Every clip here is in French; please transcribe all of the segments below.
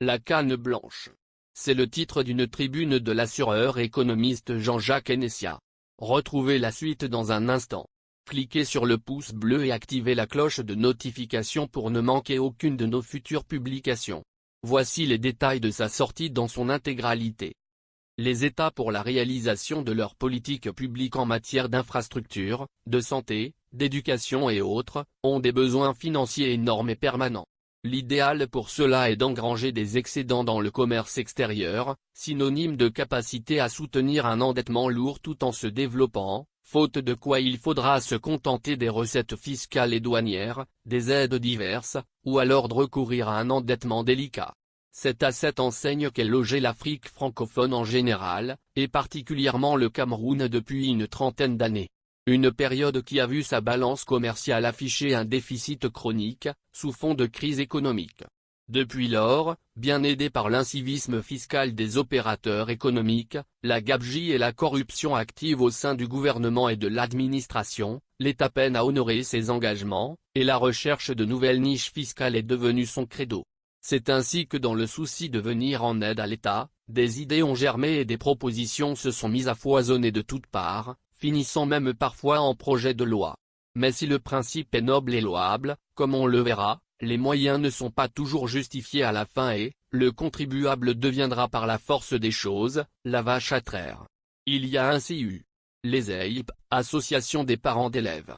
La canne blanche. C'est le titre d'une tribune de l'assureur économiste Jean-Jacques Hennessia. Retrouvez la suite dans un instant. Cliquez sur le pouce bleu et activez la cloche de notification pour ne manquer aucune de nos futures publications. Voici les détails de sa sortie dans son intégralité. Les États pour la réalisation de leurs politiques publiques en matière d'infrastructures, de santé, d'éducation et autres, ont des besoins financiers énormes et permanents. L'idéal pour cela est d'engranger des excédents dans le commerce extérieur, synonyme de capacité à soutenir un endettement lourd tout en se développant, faute de quoi il faudra se contenter des recettes fiscales et douanières, des aides diverses, ou alors de recourir à un endettement délicat. C'est à cette enseigne qu'est logée l'Afrique francophone en général, et particulièrement le Cameroun depuis une trentaine d'années. Une période qui a vu sa balance commerciale afficher un déficit chronique, sous fond de crise économique. Depuis lors, bien aidé par l'incivisme fiscal des opérateurs économiques, la gabegie et la corruption active au sein du gouvernement et de l'administration, l'État peine à honorer ses engagements, et la recherche de nouvelles niches fiscales est devenue son credo. C'est ainsi que dans le souci de venir en aide à l'État, des idées ont germé et des propositions se sont mises à foisonner de toutes parts, finissant même parfois en projet de loi. Mais si le principe est noble et louable, comme on le verra, les moyens ne sont pas toujours justifiés à la fin et, le contribuable deviendra par la force des choses, la vache à traire. Il y a ainsi eu les EIP, Association des parents d'élèves.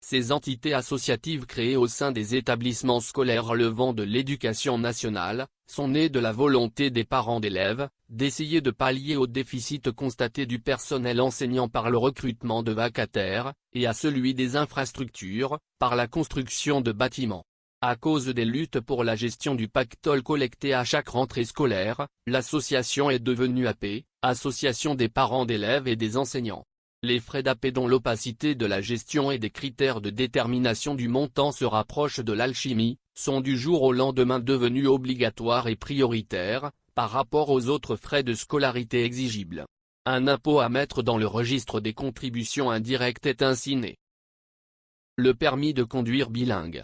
Ces entités associatives créées au sein des établissements scolaires relevant de l'éducation nationale, sont nées de la volonté des parents d'élèves, d'essayer de pallier au déficit constaté du personnel enseignant par le recrutement de vacataires, et à celui des infrastructures, par la construction de bâtiments. À cause des luttes pour la gestion du pactole collecté à chaque rentrée scolaire, l'association est devenue AP, Association des parents d'élèves et des enseignants. Les frais d'AP dont l'opacité de la gestion et des critères de détermination du montant se rapprochent de l'alchimie, sont du jour au lendemain devenus obligatoires et prioritaires, par rapport aux autres frais de scolarité exigibles. Un impôt à mettre dans le registre des contributions indirectes est ainsi né. Le permis de conduire bilingue.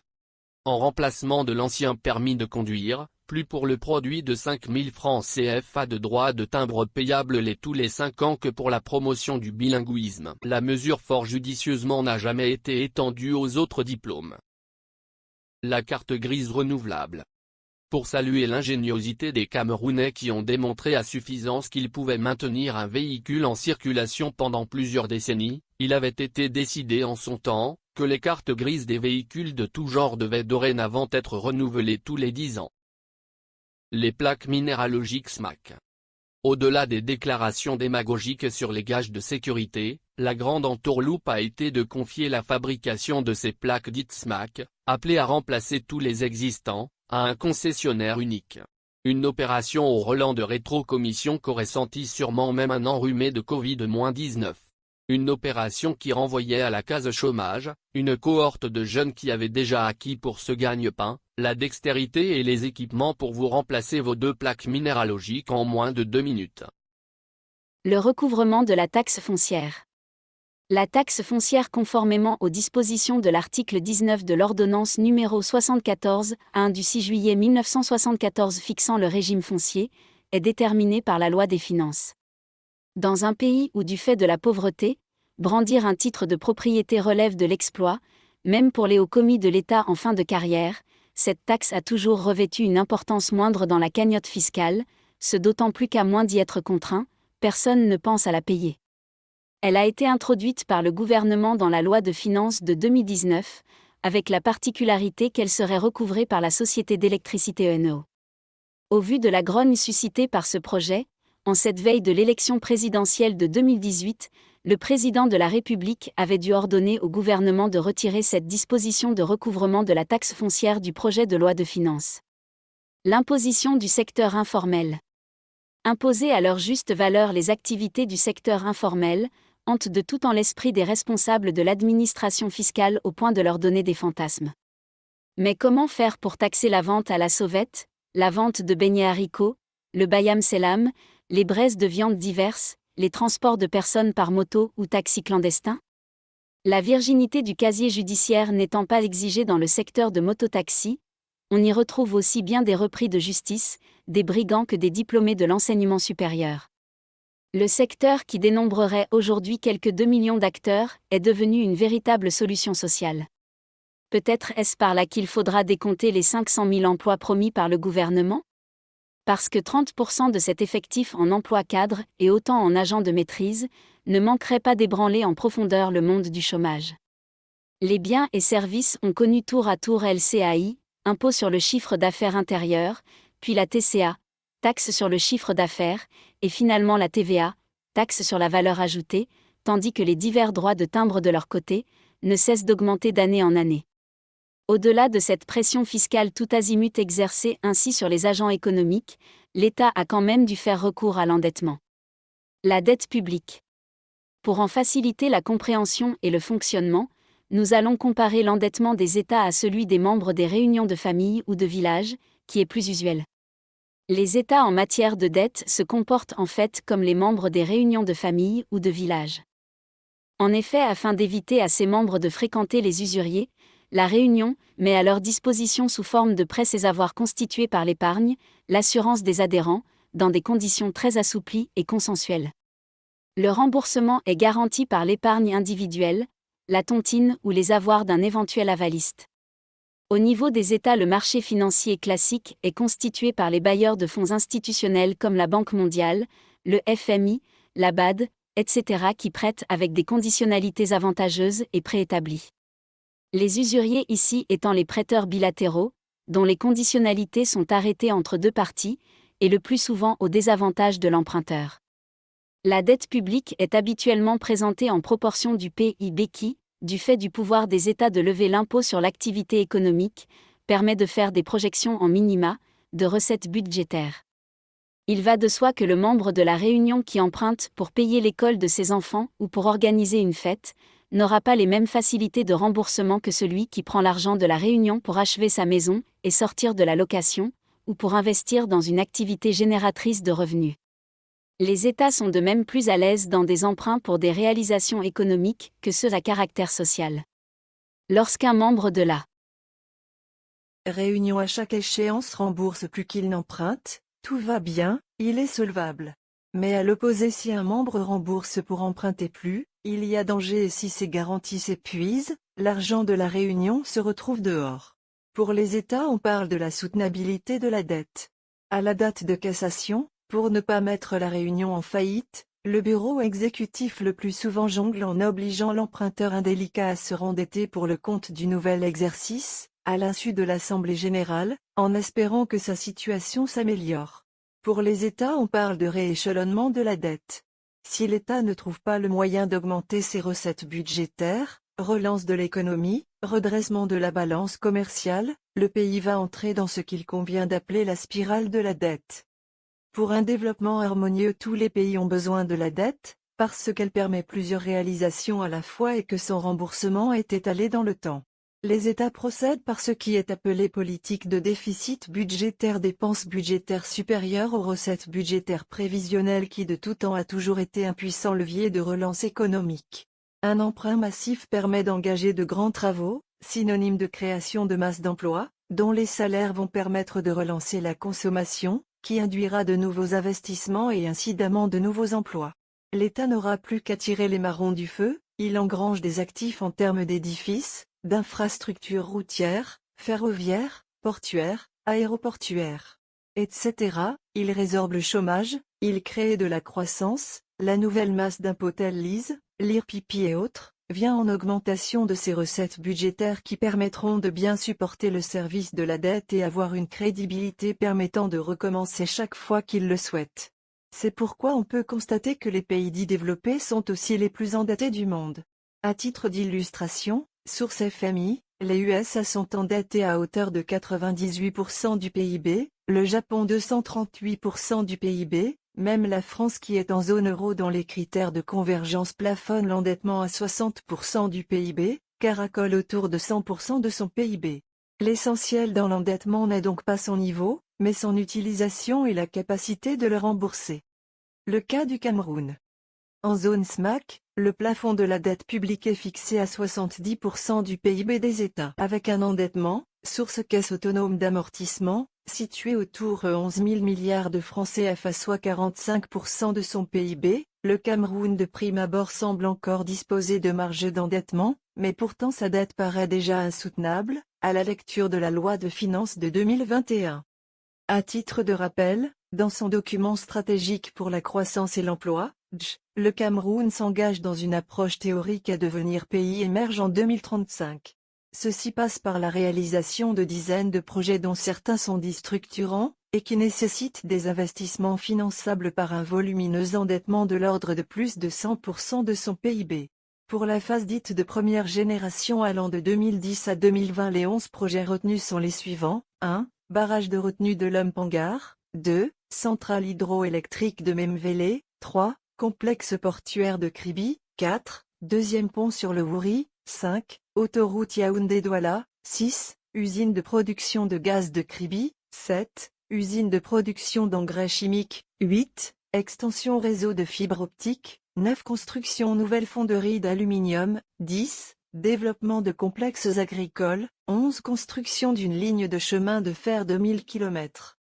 En remplacement de l'ancien permis de conduire, plus pour le produit de 5 000 francs CFA de droits de timbre payables tous les 5 ans que pour la promotion du bilinguisme. La mesure fort judicieusement n'a jamais été étendue aux autres diplômes. La carte grise renouvelable. Pour saluer l'ingéniosité des Camerounais qui ont démontré à suffisance qu'ils pouvaient maintenir un véhicule en circulation pendant plusieurs décennies, il avait été décidé en son temps, que les cartes grises des véhicules de tout genre devaient dorénavant être renouvelées tous les 10 ans. Les plaques minéralogiques SMAC. Au-delà des déclarations démagogiques sur les gages de sécurité, la grande entourloupe a été de confier la fabrication de ces plaques dites SMAC, appelées à remplacer tous les existants, à un concessionnaire unique. Une opération au relent de rétrocommission qu'aurait senti sûrement même un enrhumé de Covid-19. Une opération qui renvoyait à la case chômage, une cohorte de jeunes qui avaient déjà acquis pour ce gagne-pain, la dextérité et les équipements pour vous remplacer vos 2 plaques minéralogiques en moins de 2 minutes. Le recouvrement de la taxe foncière. La taxe foncière conformément aux dispositions de l'article 19 de l'ordonnance numéro 74-1 du 6 juillet 1974 fixant le régime foncier, est déterminée par la loi des finances. Dans un pays où du fait de la pauvreté, brandir un titre de propriété relève de l'exploit, même pour les hauts commis de l'État en fin de carrière, cette taxe a toujours revêtu une importance moindre dans la cagnotte fiscale, ce d'autant plus qu'à moins d'y être contraint, personne ne pense à la payer. Elle a été introduite par le gouvernement dans la loi de finances de 2019, avec la particularité qu'elle serait recouvrée par la société d'électricité ENEO. Au vu de la grogne suscitée par ce projet, en cette veille de l'élection présidentielle de 2018, le président de la République avait dû ordonner au gouvernement de retirer cette disposition de recouvrement de la taxe foncière du projet de loi de finances. L'imposition du secteur informel. Imposer à leur juste valeur les activités du secteur informel, hante de tout en l'esprit des responsables de l'administration fiscale au point de leur donner des fantasmes. Mais comment faire pour taxer la vente à la sauvette, la vente de beignets haricots, le bayam selam, les braises de viande diverses, les transports de personnes par moto ou taxi clandestin? La virginité du casier judiciaire n'étant pas exigée dans le secteur de mototaxi, On y retrouve aussi bien des repris de justice, des brigands que des diplômés de l'enseignement supérieur. Le secteur qui dénombrerait aujourd'hui quelques 2 millions d'acteurs est devenu une véritable solution sociale. Peut-être est-ce par là qu'il faudra décompter les 500 000 emplois promis par le gouvernement ? Parce que 30% de cet effectif en emploi cadre et autant en agents de maîtrise ne manquerait pas d'ébranler en profondeur le monde du chômage. Les biens et services ont connu tour à tour LCAI, impôt sur le chiffre d'affaires intérieur, puis la TCA, taxe sur le chiffre d'affaires, et finalement la TVA, taxe sur la valeur ajoutée, tandis que les divers droits de timbre de leur côté ne cessent d'augmenter d'année en année. Au-delà de cette pression fiscale tout azimut exercée ainsi sur les agents économiques, l'État a quand même dû faire recours à l'endettement. La dette publique. Pour en faciliter la compréhension et le fonctionnement, nous allons comparer l'endettement des États à celui des membres des réunions de famille ou de village, qui est plus usuel. Les États en matière de dette se comportent en fait comme les membres des réunions de famille ou de village. En effet, afin d'éviter à ces membres de fréquenter les usuriers, la Réunion met à leur disposition sous forme de prêts ses avoirs constitués par l'épargne, l'assurance des adhérents, dans des conditions très assouplies et consensuelles. Le remboursement est garanti par l'épargne individuelle, la tontine ou les avoirs d'un éventuel avaliste. Au niveau des États, le marché financier classique est constitué par les bailleurs de fonds institutionnels comme la Banque mondiale, le FMI, la BAD, etc. qui prêtent avec des conditionnalités avantageuses et préétablies. Les usuriers ici étant les prêteurs bilatéraux, dont les conditionnalités sont arrêtées entre deux parties, et le plus souvent au désavantage de l'emprunteur. La dette publique est habituellement présentée en proportion du PIB qui, du fait du pouvoir des États de lever l'impôt sur l'activité économique, permet de faire des projections en minima, de recettes budgétaires. Il va de soi que le membre de la Réunion qui emprunte pour payer l'école de ses enfants ou pour organiser une fête, n'aura pas les mêmes facilités de remboursement que celui qui prend l'argent de la Réunion pour achever sa maison et sortir de la location, ou pour investir dans une activité génératrice de revenus. Les États sont de même plus à l'aise dans des emprunts pour des réalisations économiques que ceux à caractère social. Lorsqu'un membre de la Réunion à chaque échéance rembourse plus qu'il n'emprunte, tout va bien, il est solvable. Mais à l'opposé, si un membre rembourse pour emprunter plus, il y a danger et si ces garanties s'épuisent, l'argent de la Réunion se retrouve dehors. Pour les États, on parle de la soutenabilité de la dette. À la date de cassation, pour ne pas mettre la Réunion en faillite, le bureau exécutif le plus souvent jongle en obligeant l'emprunteur indélicat à se rendetter pour le compte du nouvel exercice, à l'insu de l'Assemblée générale, en espérant que sa situation s'améliore. Pour les États, on parle de rééchelonnement de la dette. Si l'État ne trouve pas le moyen d'augmenter ses recettes budgétaires, relance de l'économie, redressement de la balance commerciale, le pays va entrer dans ce qu'il convient d'appeler la spirale de la dette. Pour un développement harmonieux, tous les pays ont besoin de la dette, parce qu'elle permet plusieurs réalisations à la fois et que son remboursement est étalé dans le temps. Les États procèdent par ce qui est appelé politique de déficit budgétaire, dépenses budgétaires supérieures aux recettes budgétaires prévisionnelles qui de tout temps a toujours été un puissant levier de relance économique. Un emprunt massif permet d'engager de grands travaux, synonyme de création de masse d'emplois, dont les salaires vont permettre de relancer la consommation, qui induira de nouveaux investissements et incidemment de nouveaux emplois. L'État n'aura plus qu'à tirer les marrons du feu, il engrange des actifs en termes d'édifices, d'infrastructures routières, ferroviaires, portuaires, aéroportuaires, etc. Il résorbe le chômage, il crée de la croissance, la nouvelle masse d'impôts tels l'IS, l'IRPP et autres, vient en augmentation de ces recettes budgétaires qui permettront de bien supporter le service de la dette et avoir une crédibilité permettant de recommencer chaque fois qu'ils le souhaitent. C'est pourquoi on peut constater que les pays dits développés sont aussi les plus endettés du monde. À titre d'illustration, source FMI, les USA sont endettés à hauteur de 98% du PIB, le Japon 238% du PIB, même la France qui est en zone euro dont les critères de convergence plafonnent l'endettement à 60% du PIB, caracole autour de 100% de son PIB. L'essentiel dans l'endettement n'est donc pas son niveau, mais son utilisation et la capacité de le rembourser. Le cas du Cameroun. En zone SMAC, le plafond de la dette publique est fixé à 70% du PIB des États. Avec un endettement, Source caisse autonome d'amortissement, située autour 11 000 milliards de francs CFA soit 45% de son PIB, le Cameroun de prime abord semble encore disposer de marge d'endettement, mais pourtant sa dette paraît déjà insoutenable, à la lecture de la loi de finances de 2021. À titre de rappel, dans son document stratégique pour la croissance et l'emploi, le Cameroun s'engage dans une approche théorique à devenir pays émergent en 2035. Ceci passe par la réalisation de dizaines de projets dont certains sont dits structurants, et qui nécessitent des investissements finançables par un volumineux endettement de l'ordre de plus de 100% de son PIB. Pour la phase dite de première génération allant de 2010 à 2020, les 11 projets retenus sont les suivants. 1. Barrage de retenue de l'Umpangar. 2. Centrale hydroélectrique de Memvele. 3. Complexe portuaire de Kribi. 4. Deuxième pont sur le Wouri. 5. Autoroute Yaoundé-Douala. 6. Usine de production de gaz de Kribi. 7. Usine de production d'engrais chimiques. 8. Extension réseau de fibre optique. 9. Construction nouvelle fonderie d'aluminium. 10. Développement de complexes agricoles. 11. Construction d'une ligne de chemin de fer de 1000 km.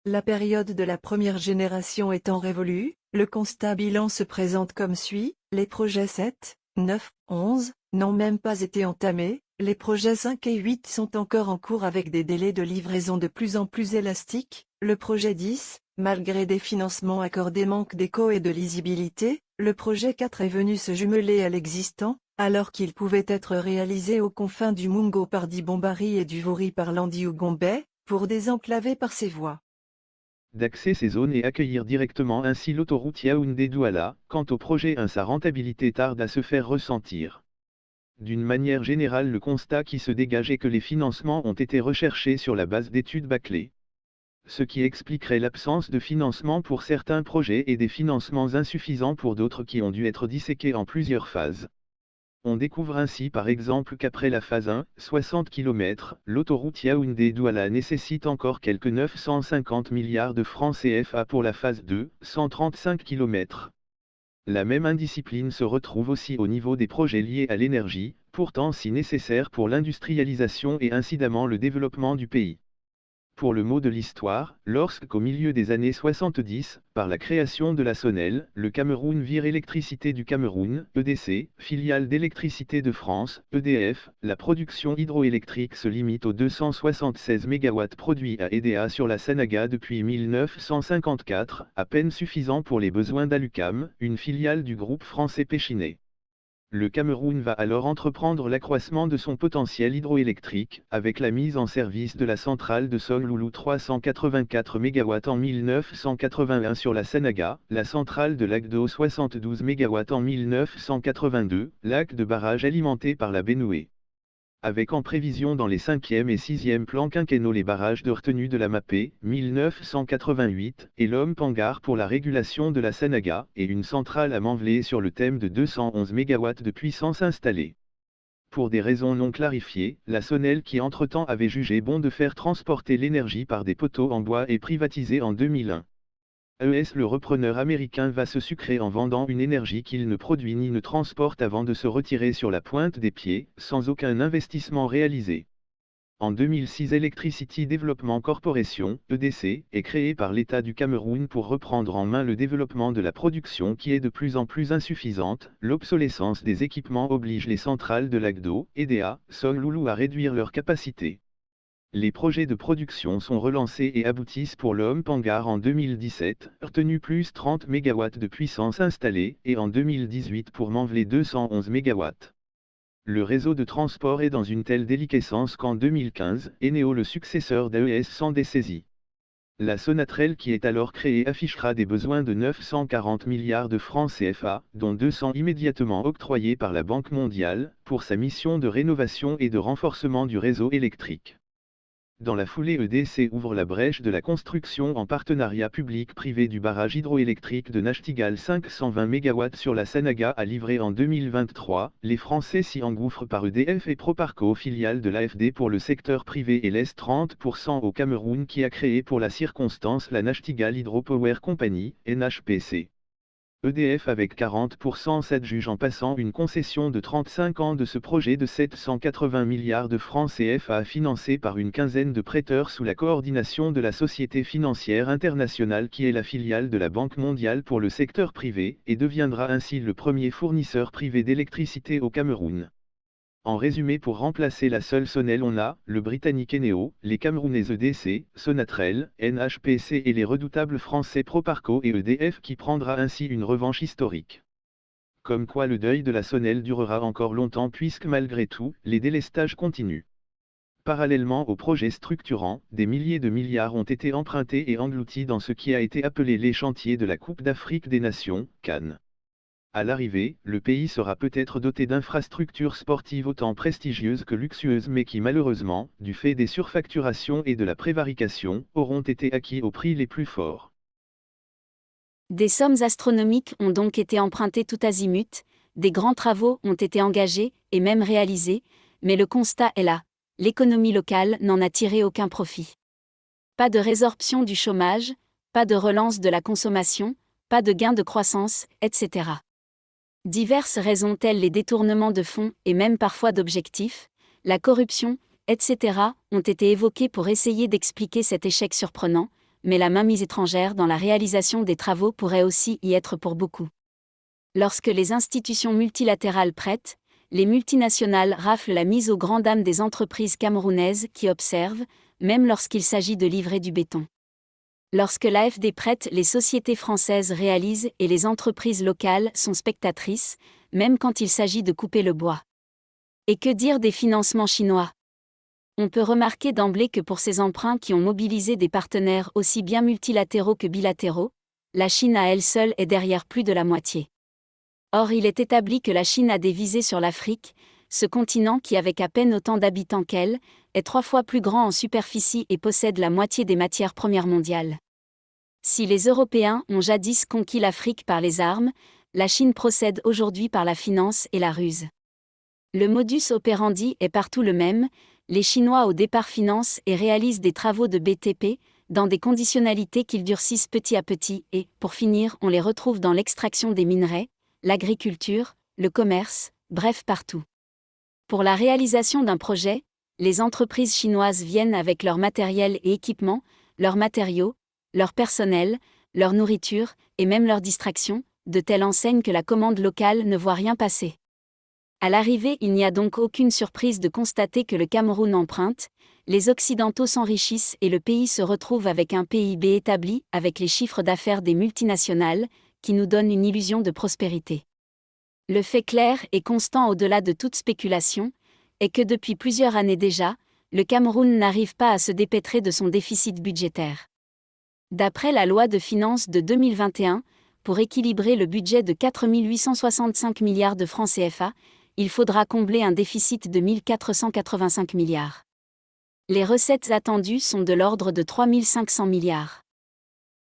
La période de la première génération étant révolue, le constat bilan se présente comme suit. Les projets 7, 9, 11 n'ont même pas été entamés, les projets 5 et 8 sont encore en cours avec des délais de livraison de plus en plus élastiques. Le projet 10, malgré des financements accordés, manque d'écho et de lisibilité. Le projet 4 est venu se jumeler à l'existant, alors qu'il pouvait être réalisé aux confins du Mungo par Dibombari et du Wouri par Landiou-Gombe, pour désenclaver par ses voies d'accès ces zones et accueillir directement ainsi l'autoroute Yaoundé-Douala. Quant au projet 1, sa rentabilité tarde à se faire ressentir. D'une manière générale, le constat qui se dégage est que les financements ont été recherchés sur la base d'études bâclées. Ce qui expliquerait l'absence de financement pour certains projets et des financements insuffisants pour d'autres qui ont dû être disséqués en plusieurs phases. On découvre ainsi par exemple qu'après la phase 1, 60 km, l'autoroute Yaoundé-Douala nécessite encore quelques 950 milliards de francs CFA pour la phase 2, 135 km. La même indiscipline se retrouve aussi au niveau des projets liés à l'énergie, pourtant si nécessaires pour l'industrialisation et incidemment le développement du pays. Pour le mot de l'histoire, lorsqu'au milieu des années 70, par la création de la SONEL, le Cameroun vire Électricité du Cameroun, EDC, filiale d'Électricité de France, EDF, la production hydroélectrique se limite aux 276 MW produits à EDA sur la Sanaga depuis 1954, à peine suffisant pour les besoins d'Alucam, une filiale du groupe français Péchinet. Le Cameroun va alors entreprendre l'accroissement de son potentiel hydroélectrique, avec la mise en service de la centrale de Song-Loulou 384 MW en 1981 sur la Sanaga, la centrale de Lac d'Eau 72 MW en 1982, lac de barrage alimenté par la Benoué. Avec en prévision dans les 5e et 6e plans quinquennaux les barrages de retenue de la Mapé, 1988, et l'Umpangar pour la régulation de la Sanaga, et une centrale à Memvele sur le thème de 211 MW de puissance installée. Pour des raisons non clarifiées, la SONEL qui entre-temps avait jugé bon de faire transporter l'énergie par des poteaux en bois est privatisée en 2001. Le repreneur américain va se sucrer en vendant une énergie qu'il ne produit ni ne transporte avant de se retirer sur la pointe des pieds, sans aucun investissement réalisé. En 2006, Electricity Development Corporation, EDC, est créée par l'État du Cameroun pour reprendre en main le développement de la production qui est de plus en plus insuffisante. L'obsolescence des équipements oblige les centrales de Lac d'Eau, EDA, Song-Loulou à réduire leur capacité. Les projets de production sont relancés et aboutissent pour l'Umpangar en 2017, retenu plus 30 MW de puissance installée, et en 2018 pour Memvele 211 MW. Le réseau de transport est dans une telle déliquescence qu'en 2015, Eneo, le successeur d'AES, s'en dessaisit. La Sonatrel qui est alors créée affichera des besoins de 940 milliards de francs CFA, dont 200 immédiatement octroyés par la Banque mondiale, pour sa mission de rénovation et de renforcement du réseau électrique. Dans la foulée, EDC ouvre la brèche de la construction en partenariat public-privé du barrage hydroélectrique de Nachtigal 520 MW sur la Sanaga à livrer en 2023. Les Français s'y engouffrent par EDF et Proparco, filiale de l'AFD pour le secteur privé, et laisse 30% au Cameroun qui a créé pour la circonstance la Nachtigal Hydropower Company, NHPC. EDF avec 40% s'adjuge en passant une concession de 35 ans de ce projet de 780 milliards de francs CFA financé par une quinzaine de prêteurs sous la coordination de la Société financière internationale qui est la filiale de la Banque mondiale pour le secteur privé et deviendra ainsi le premier fournisseur privé d'électricité au Cameroun. En résumé, pour remplacer la seule Sonel, on a le britannique Eneo, les camerounais EDC, Sonatrel, NHPC et les redoutables français Proparco et EDF qui prendra ainsi une revanche historique. Comme quoi le deuil de la Sonel durera encore longtemps puisque malgré tout, les délestages continuent. Parallèlement aux projets structurants, des milliers de milliards ont été empruntés et engloutis dans ce qui a été appelé les chantiers de la Coupe d'Afrique des Nations, CAN. À l'arrivée, le pays sera peut-être doté d'infrastructures sportives autant prestigieuses que luxueuses mais qui malheureusement, du fait des surfacturations et de la prévarication, auront été acquis au prix les plus forts. Des sommes astronomiques ont donc été empruntées tout azimut, des grands travaux ont été engagés, et même réalisés, mais le constat est là, l'économie locale n'en a tiré aucun profit. Pas de résorption du chômage, pas de relance de la consommation, pas de gain de croissance, etc. Diverses raisons telles les détournements de fonds et même parfois d'objectifs, la corruption, etc. ont été évoquées pour essayer d'expliquer cet échec surprenant, mais la mainmise étrangère dans la réalisation des travaux pourrait aussi y être pour beaucoup. Lorsque les institutions multilatérales prêtent, les multinationales raflent la mise aux grandes dames des entreprises camerounaises qui observent, même lorsqu'il s'agit de livrer du béton. Lorsque l'AFD prête, les sociétés françaises réalisent et les entreprises locales sont spectatrices, même quand il s'agit de couper le bois. Et que dire des financements chinois ? On peut remarquer d'emblée que pour ces emprunts qui ont mobilisé des partenaires aussi bien multilatéraux que bilatéraux, la Chine à elle seule est derrière plus de la moitié. Or il est établi que la Chine a des visées sur l'Afrique, ce continent qui avec à peine autant d'habitants qu'elle, est 3 fois plus grand en superficie et possède la moitié des matières premières mondiales. Si les Européens ont jadis conquis l'Afrique par les armes, la Chine procède aujourd'hui par la finance et la ruse. Le modus operandi est partout le même, les Chinois au départ financent et réalisent des travaux de BTP, dans des conditionnalités qu'ils durcissent petit à petit et, pour finir, on les retrouve dans l'extraction des minerais, l'agriculture, le commerce, bref partout. Pour la réalisation d'un projet, les entreprises chinoises viennent avec leur matériel et équipements, leurs matériaux, leur personnel, leur nourriture, et même leur distraction, de telle enseigne que la commande locale ne voit rien passer. À l'arrivée, il n'y a donc aucune surprise de constater que le Cameroun emprunte, les Occidentaux s'enrichissent et le pays se retrouve avec un PIB établi, avec les chiffres d'affaires des multinationales, qui nous donnent une illusion de prospérité. Le fait clair et constant au-delà de toute spéculation, est que depuis plusieurs années déjà, le Cameroun n'arrive pas à se dépêtrer de son déficit budgétaire. D'après la loi de finances de 2021, pour équilibrer le budget de 4 865 milliards de francs CFA, il faudra combler un déficit de 1 485 milliards. Les recettes attendues sont de l'ordre de 3 500 milliards.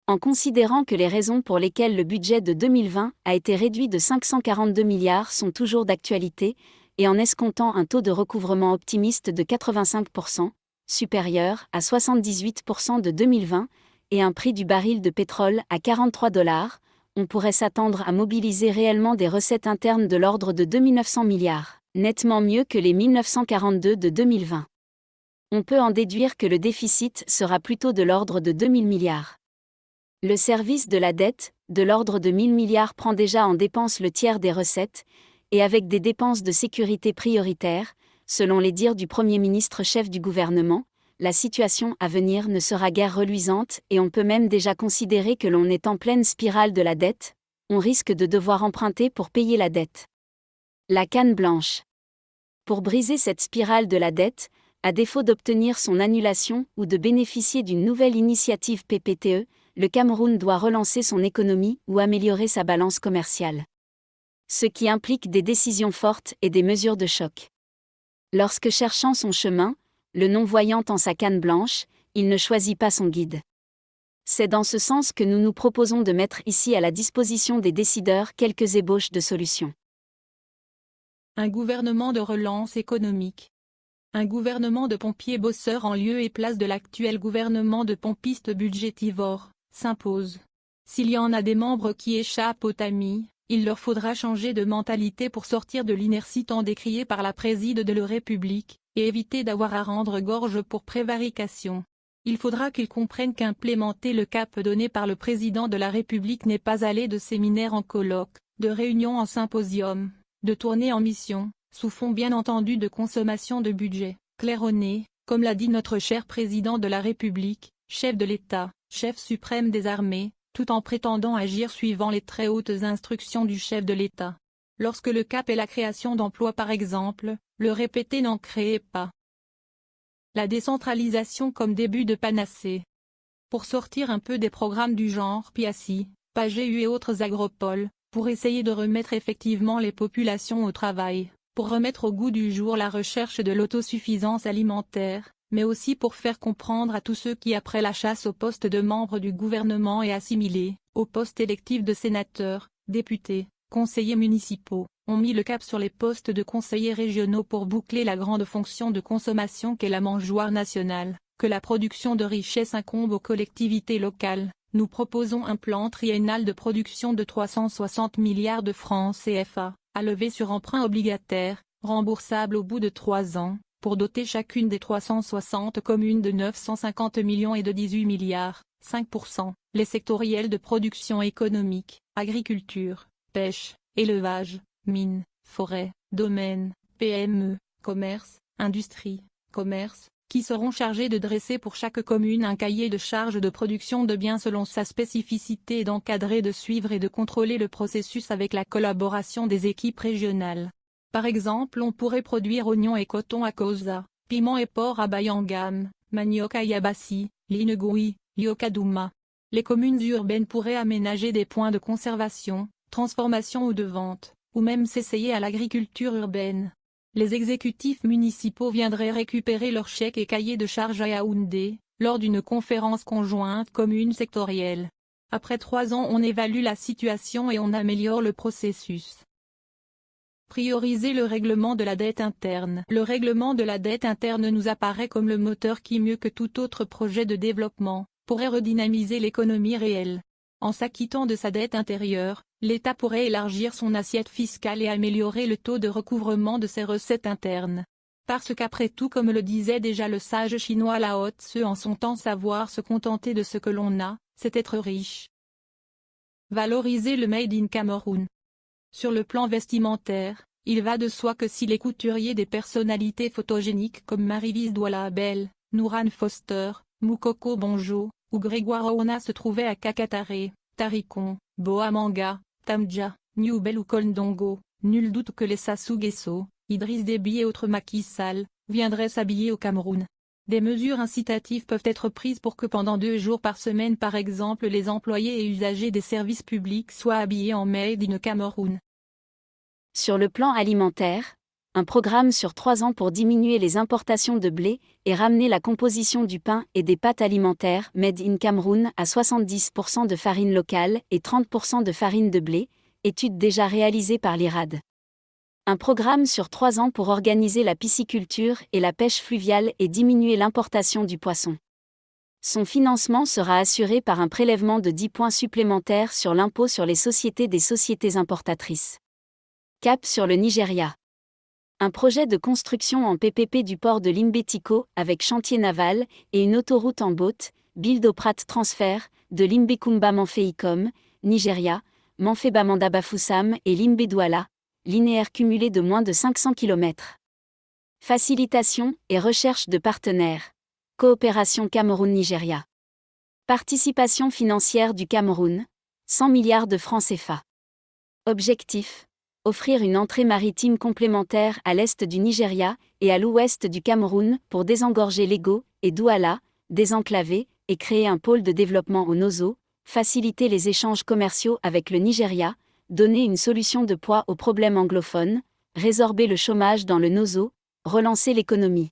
En considérant que les raisons pour lesquelles le budget de 2020 a été réduit de 542 milliards sont toujours d'actualité, et en escomptant un taux de recouvrement optimiste de 85%, supérieur à 78% de 2020, et un prix du baril de pétrole à 43 $, on pourrait s'attendre à mobiliser réellement des recettes internes de l'ordre de 2 900 milliards, nettement mieux que les 1942 de 2020. On peut en déduire que le déficit sera plutôt de l'ordre de 2 000 milliards. Le service de la dette, de l'ordre de 1 000 milliards, prend déjà en dépense le tiers des recettes, et avec des dépenses de sécurité prioritaires, selon les dires du Premier ministre chef du gouvernement, la situation à venir ne sera guère reluisante et on peut même déjà considérer que l'on est en pleine spirale de la dette, on risque de devoir emprunter pour payer la dette. La canne blanche. Pour briser cette spirale de la dette, à défaut d'obtenir son annulation ou de bénéficier d'une nouvelle initiative PPTE, le Cameroun doit relancer son économie ou améliorer sa balance commerciale. Ce qui implique des décisions fortes et des mesures de choc. Lorsque cherchant son chemin, le non-voyant en sa canne blanche, il ne choisit pas son guide. C'est dans ce sens que nous nous proposons de mettre ici à la disposition des décideurs quelques ébauches de solutions. Un gouvernement de relance économique. Un gouvernement de pompiers bosseurs en lieu et place de l'actuel gouvernement de pompistes budgétivores, s'impose. S'il y en a des membres qui échappent au tamis, il leur faudra changer de mentalité pour sortir de l'inertie tant décriée par la préside de la République, et éviter d'avoir à rendre gorge pour prévarication. Il faudra qu'ils comprennent qu'implémenter le cap donné par le président de la République n'est pas aller de séminaire en colloque, de réunion en symposium, de tournée en mission, sous fond bien entendu de consommation de budget, claironné, comme l'a dit notre cher président de la République, chef de l'État, chef suprême des armées, tout en prétendant agir suivant les très hautes instructions du chef de l'État. Lorsque le cap est la création d'emplois par exemple, le répéter n'en créez pas. La décentralisation comme début de panacée. Pour sortir un peu des programmes du genre PIACI, PAGEU et autres agropoles, pour essayer de remettre effectivement les populations au travail, pour remettre au goût du jour la recherche de l'autosuffisance alimentaire, mais aussi pour faire comprendre à tous ceux qui après la chasse au poste de membres du gouvernement et assimilés, au poste électif de sénateurs, députés, conseillers municipaux, ont mis le cap sur les postes de conseillers régionaux pour boucler la grande fonction de consommation qu'est la mangeoire nationale, que la production de richesse incombe aux collectivités locales. Nous proposons un plan triennal de production de 360 milliards de francs CFA, à lever sur emprunt obligataire, remboursable au bout de 3 ans, pour doter chacune des 360 communes de 950 millions et de 18 milliards, 5%, les sectoriels de production économique, agriculture, pêche, élevage, mines, forêts, domaines, PME, commerce, industrie, commerce, qui seront chargés de dresser pour chaque commune un cahier de charges de production de biens selon sa spécificité et d'encadrer, de suivre et de contrôler le processus avec la collaboration des équipes régionales. Par exemple, on pourrait produire oignons et coton à Koza, piment et porc à Bayangam, manioc à Yabassi, Linegui, Yokadouma. Les communes urbaines pourraient aménager des points de conservation, transformation ou de vente, ou même s'essayer à l'agriculture urbaine. Les exécutifs municipaux viendraient récupérer leurs chèques et cahiers de charges à Yaoundé, lors d'une conférence conjointe commune sectorielle. Après 3 ans, on évalue la situation et on améliore le processus. Prioriser le règlement de la dette interne. Le règlement de la dette interne nous apparaît comme le moteur qui, mieux que tout autre projet de développement, pourrait redynamiser l'économie réelle. En s'acquittant de sa dette intérieure, l'État pourrait élargir son assiette fiscale et améliorer le taux de recouvrement de ses recettes internes. Parce qu'après tout, comme le disait déjà le sage chinois Lao Tse en son temps, savoir se contenter de ce que l'on a, c'est être riche. Valoriser le Made in Cameroun. Sur le plan vestimentaire, il va de soi que si les couturiers des personnalités photogéniques comme Marylis Douala Abel, Nouran Foster, Moukoko Bonjo, ou Grégoire Ouna se trouvaient à Kakatare, Tarikon, Boamanga, Tamdja, Newbel ou Kondongo, nul doute que les Sassou Nguesso, Idriss Déby et autres Macky Sall, viendraient s'habiller au Cameroun. Des mesures incitatives peuvent être prises pour que pendant 2 jours par semaine par exemple les employés et usagers des services publics soient habillés en Made in Cameroun. Sur le plan alimentaire, un programme sur 3 ans pour diminuer les importations de blé et ramener la composition du pain et des pâtes alimentaires Made in Cameroun à 70% de farine locale et 30% de farine de blé, étude déjà réalisée par l'IRAD. Un programme sur 3 ans pour organiser la pisciculture et la pêche fluviale et diminuer l'importation du poisson. Son financement sera assuré par un prélèvement de 10 points supplémentaires sur l'impôt sur les sociétés des sociétés importatrices. Cap sur le Nigeria. Un projet de construction en PPP du port de Limbé-Tiko avec chantier naval et une autoroute en boat, Build-O-Prat Transfert, de Limbé-Kumba-Manfé-Ikom, Nigeria, Manfé-Bamanda-Bafoussam et Limbé-Douala, linéaire cumulé de moins de 500 km. Facilitation et recherche de partenaires. Coopération Cameroun-Nigeria. Participation financière du Cameroun, 100 milliards de francs CFA. Objectif: offrir une entrée maritime complémentaire à l'est du Nigeria et à l'ouest du Cameroun pour désengorger Lagos et Douala, désenclaver et créer un pôle de développement au Nozo, faciliter les échanges commerciaux avec le Nigeria, donner une solution de poids aux problèmes anglophones, résorber le chômage dans le Nozo, relancer l'économie.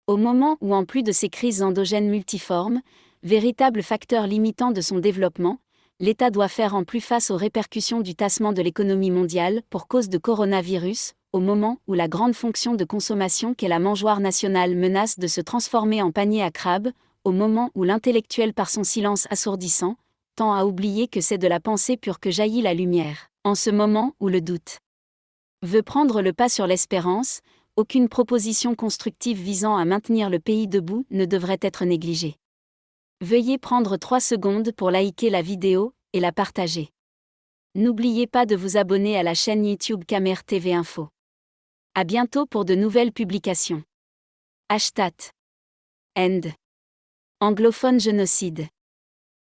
Au moment où, en plus de ces crises endogènes multiformes, véritables facteurs limitants de son développement, l'État doit faire en plus face aux répercussions du tassement de l'économie mondiale pour cause de coronavirus, au moment où la grande fonction de consommation qu'est la mangeoire nationale menace de se transformer en panier à crabes, au moment où l'intellectuel par son silence assourdissant, tend à oublier que c'est de la pensée pure que jaillit la lumière, en ce moment où le doute veut prendre le pas sur l'espérance, aucune proposition constructive visant à maintenir le pays debout ne devrait être négligée. Veuillez prendre 3 secondes pour liker la vidéo et la partager. N'oubliez pas de vous abonner à la chaîne YouTube Camer TV Info. À bientôt pour de nouvelles publications. #End. Anglophone génocide.